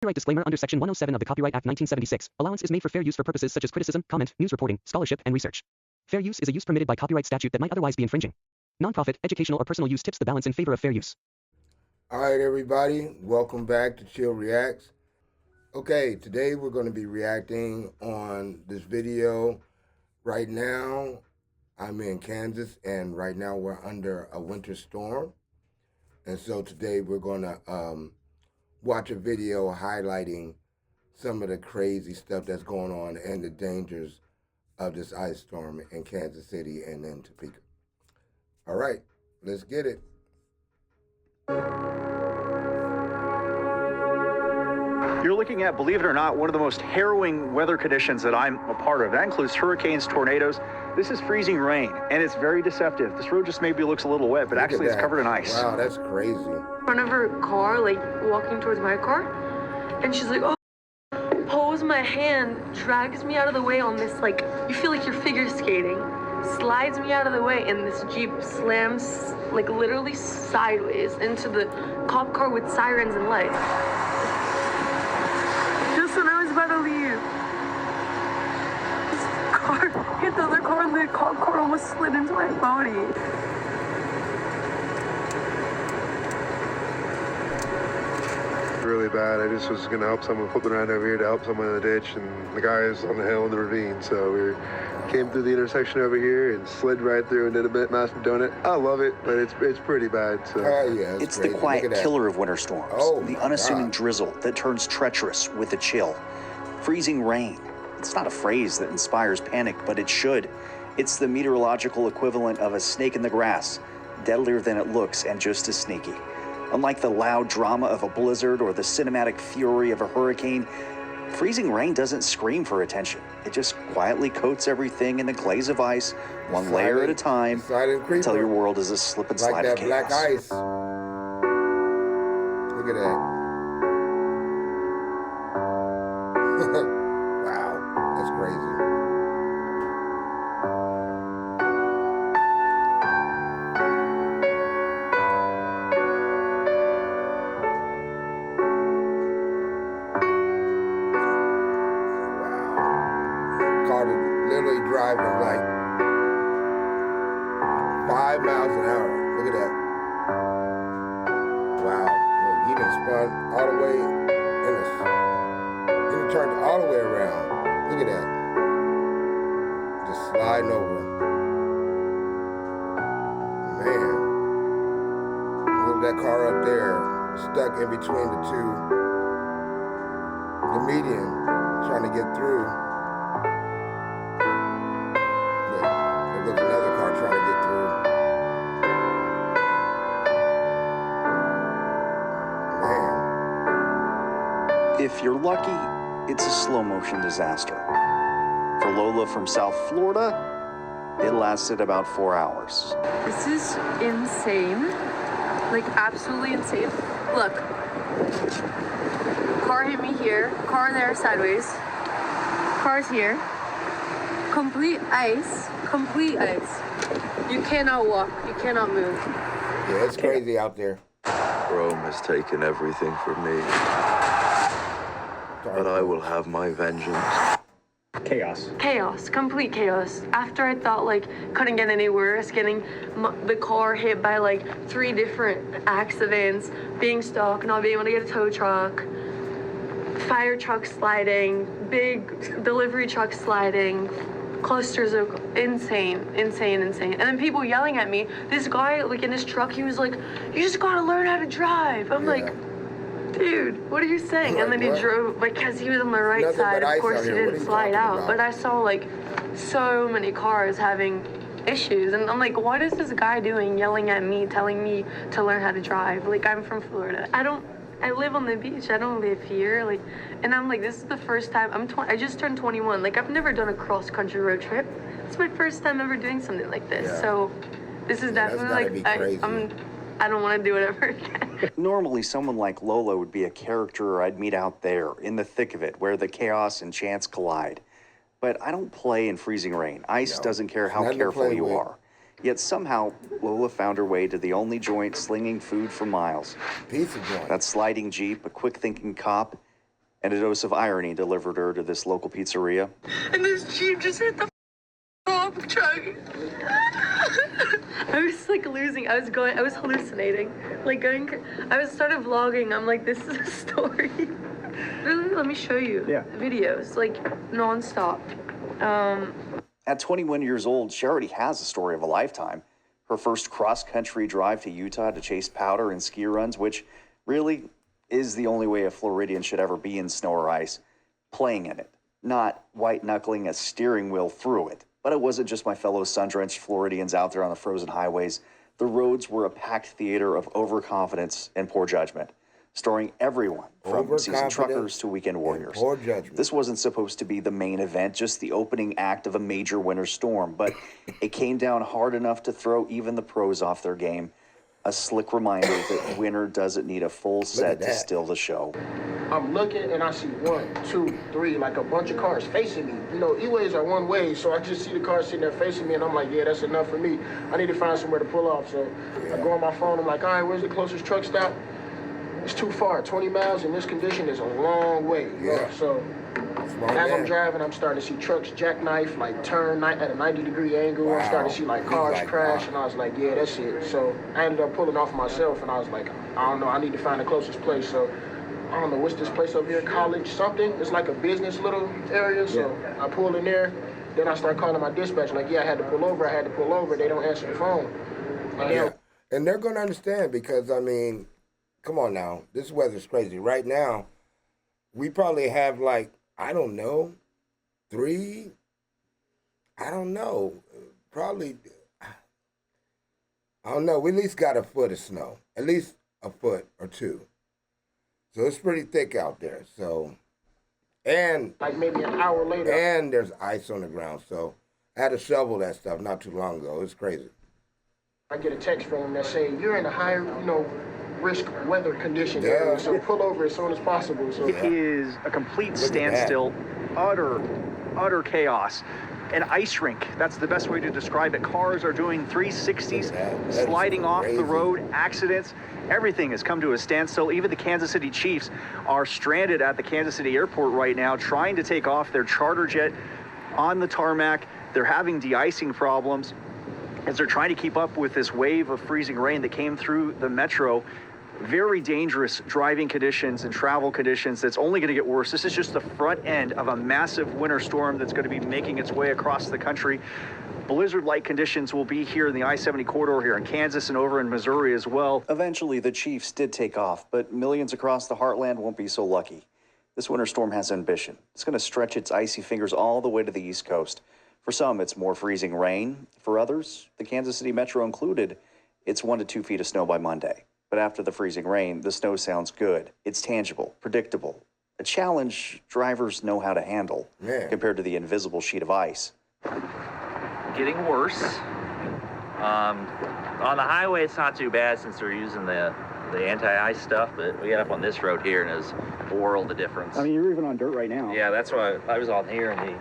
Copyright disclaimer under Section 107 of the Copyright Act 1976. Allowance is made for fair use for purposes such as criticism, comment, news reporting, scholarship, and research. Fair use is a use permitted by copyright statute that might otherwise be infringing. Nonprofit, educational, or personal use tips the balance in favor of fair use. All right, everybody. Welcome back to Chill Reacts. Okay, today we're going to be reacting on this video. Right now, I'm in Kansas, and right now we're under a winter storm. And so today we're going to watch a video highlighting some of the crazy stuff that's going on and the dangers of this ice storm in Kansas City and in Topeka. All right, let's get it. You're looking at, believe it or not, one of the most harrowing weather conditions that I'm a part of. That includes hurricanes, tornadoes. This is freezing rain, and it's very deceptive. This road just maybe looks a little wet, but actually it's covered in ice. Wow, that's crazy. In front of her car, like walking towards my car, and she's like, oh, pulls my hand, drags me out of the way on this, like, you feel like you're figure skating, slides me out of the way, and this Jeep slams, like, literally sideways into the cop car with sirens and lights. Just when I was about to leave, this car hit the other car, and the cop car almost slid into my body. Really bad. I just was going to help someone flipping around over here to help someone in the ditch, and the guy is on the hill in the ravine. So we came through the intersection over here and slid right through and did a bit massive donut. I love it, but it's pretty bad. So Yeah, it's the quiet killer of winter storms. Oh, the unassuming God. drizzle that turns treacherous with a chill. Freezing rain. It's not a phrase that inspires panic, but it should. It's the meteorological equivalent of a snake in the grass, deadlier than it looks and just as sneaky. Unlike the loud drama of a blizzard or the cinematic fury of a hurricane, freezing rain doesn't scream for attention. It just quietly coats everything in a glaze of ice, one layer at a time, until your world is a slip and slide like of that chaos. black ice. Look at that. Wow, that's crazy. Car literally driving like 5 miles an hour. Look at that. Wow. Look, he done spun all the way in a, he done turned all the way around. Look at that. Just sliding over. Man. Look at that car up there, stuck in between the two. The median, trying to get through. There's another car trying to get through. Man. If you're lucky, it's a slow motion disaster. For Lola from South Florida, it lasted about 4 hours. This is insane. Like, absolutely insane. Look. Car hit me here. Car there sideways. Car's here. Complete ice. Complete ice. You cannot walk. You cannot move. Yeah, it's crazy out there. Rome has taken everything from me, but I will have my vengeance. Chaos. Chaos. Complete chaos. After I thought, like, couldn't get any worse, getting the car hit by, like, 3 different accidents, being stuck, not being able to get a tow truck, fire truck sliding, big delivery truck sliding, clusters of insane. And then people yelling at me. This guy, like, in his truck, he was like, you just gotta learn how to drive. I'm like, dude, what are you saying? Like, and then he what? drove, like, because he was on my right Nothing side, but ice of course out he here. What are didn't you slide talking out. about? But I saw, like, so many cars having issues. And I'm like, what is this guy doing, yelling at me, telling me to learn how to drive? Like, I'm from Florida. I live on the beach. I don't live here. Like, and I'm like, this is the first time. I just turned 21. Like, I've never done a cross-country road trip. It's my first time ever doing something like this. Yeah. So this is definitely, like, I don't want to do it ever again. Normally, someone like Lola would be a character I'd meet out there, in the thick of it, where the chaos and chance collide. But I don't play in freezing rain. Ice doesn't care how careful you are. Yet somehow, Lola found her way to the only joint slinging food for miles. Pizza joint. That sliding Jeep, a quick-thinking cop, and a dose of irony delivered her to this local pizzeria. And this Jeep just hit the off truck. I was like losing. I was hallucinating. Like I started vlogging. I'm like, this is a story. Really? Let me show you. Yeah. Videos, like nonstop. At 21 years old, she already has a story of a lifetime. Her first cross-country drive to Utah to chase powder and ski runs, which really is the only way a Floridian should ever be in snow or ice, playing in it, not white-knuckling a steering wheel through it. But it wasn't just my fellow sun-drenched Floridians out there on the frozen highways. The roads were a packed theater of overconfidence and poor judgment, starring everyone from seasoned truckers to weekend warriors. Poor judgment. This wasn't supposed to be the main event, just the opening act of a major winter storm, but it came down hard enough to throw even the pros off their game. A slick reminder that winter doesn't need a full set to still the show. I'm looking and I see 1, 2, 3, like a bunch of cars facing me. You know, E-ways are one way, so I just see the cars sitting there facing me and I'm like, yeah, that's enough for me. I need to find somewhere to pull off. So I go on my phone, I'm like, all right, where's the closest truck stop? It's too far. 20 miles in this condition is a long way. Yeah. So as I'm driving, I'm starting to see trucks jackknife, like turn at a 90-degree angle. Wow. I'm starting to see like cars crash, and I was like, yeah, that's it. So I ended up pulling off myself, and I was like, I don't know, I need to find the closest place. So I don't know, what's this place over here? College something? It's like a business little area. So I pulled in there. Then I start calling my dispatch, like, yeah, I had to pull over. They don't answer the phone. And they're going to understand because, I mean, come on now. This weather's crazy. Right now, we probably have like, I don't know, probably, I don't know. We at least got a foot of snow. At least a foot or two. So it's pretty thick out there. So, and like maybe an hour later. And there's ice on the ground. So I had to shovel that stuff not too long ago. It's crazy. I get a text from them that say, you're in a higher, risk weather condition area, so pull over as soon as possible. So it is a complete standstill, utter chaos. An ice rink, that's the best way to describe it. Cars are doing 360s, sliding off the road, accidents. Everything has come to a standstill. Even the Kansas City Chiefs are stranded at the Kansas City airport right now, trying to take off their charter jet on the tarmac. They're having de-icing problems as they're trying to keep up with this wave of freezing rain that came through the metro. Very dangerous driving conditions and travel conditions that's only going to get worse. This is just the front end of a massive winter storm that's going to be making its way across the country. Blizzard-like conditions will be here in the I-70 corridor here in Kansas and over in Missouri as well. Eventually, the Chiefs did take off, but millions across the heartland won't be so lucky. This winter storm has ambition. It's going to stretch its icy fingers all the way to the East Coast. For some, it's more freezing rain. For others, the Kansas City Metro included, it's 1 to 2 feet of snow by Monday. But after the freezing rain, the snow sounds good. It's tangible, predictable. A challenge drivers know how to handle compared to the invisible sheet of ice. Getting worse. On the highway, it's not too bad since we're using the anti-ice stuff, but we got up on this road here and it's a world of difference. I mean, you're even on dirt right now. Yeah, that's why I was on here in the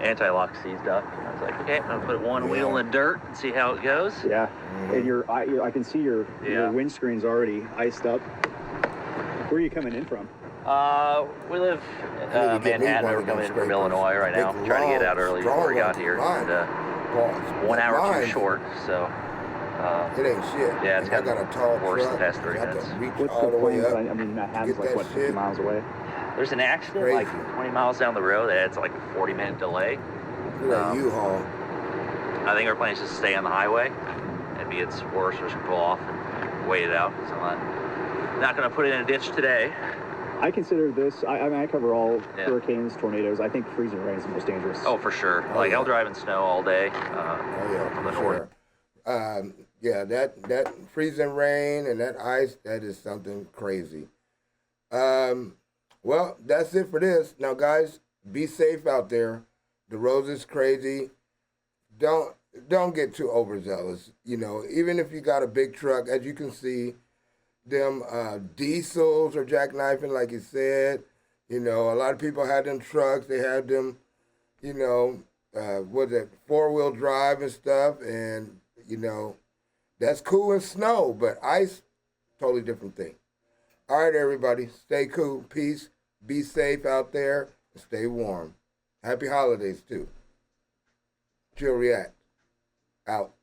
anti-lock seized up. I was like, okay, I'm gonna put one wheel in the dirt and see how it goes. Yeah, and I can see your windscreen's already iced up. Where are you coming in from? We live in Manhattan. We're coming in from Illinois right now. Trying to get out early before we got here. And 1 hour too short, so. It ain't shit. Yeah, it's got worse the past 3 minutes. What's the point? I mean, Manhattan's like, what, 50 miles away? There's an accident like 20 miles down the road that adds like a 40-minute delay. U-Haul. I think our plan is just to stay on the highway. If it gets worse, we're just going to pull off and wait it out. So I'm not going to put it in a ditch today. I consider this, I mean, I cover all hurricanes, tornadoes. I think freezing rain is the most dangerous. Oh, for sure. I'll drive in snow all day from the north. That freezing rain and that ice, that is something crazy. Well, that's it for this. Now, guys, be safe out there. The roads is crazy. Don't get too overzealous. Even if you got a big truck, as you can see, them diesels are jackknifing, like you said. A lot of people had them trucks. They had them, four-wheel drive and stuff, and that's cool in snow, but ice, totally different thing. All right, everybody, stay cool. Peace. Be safe out there and stay warm. Happy holidays, too. Chill React. Out.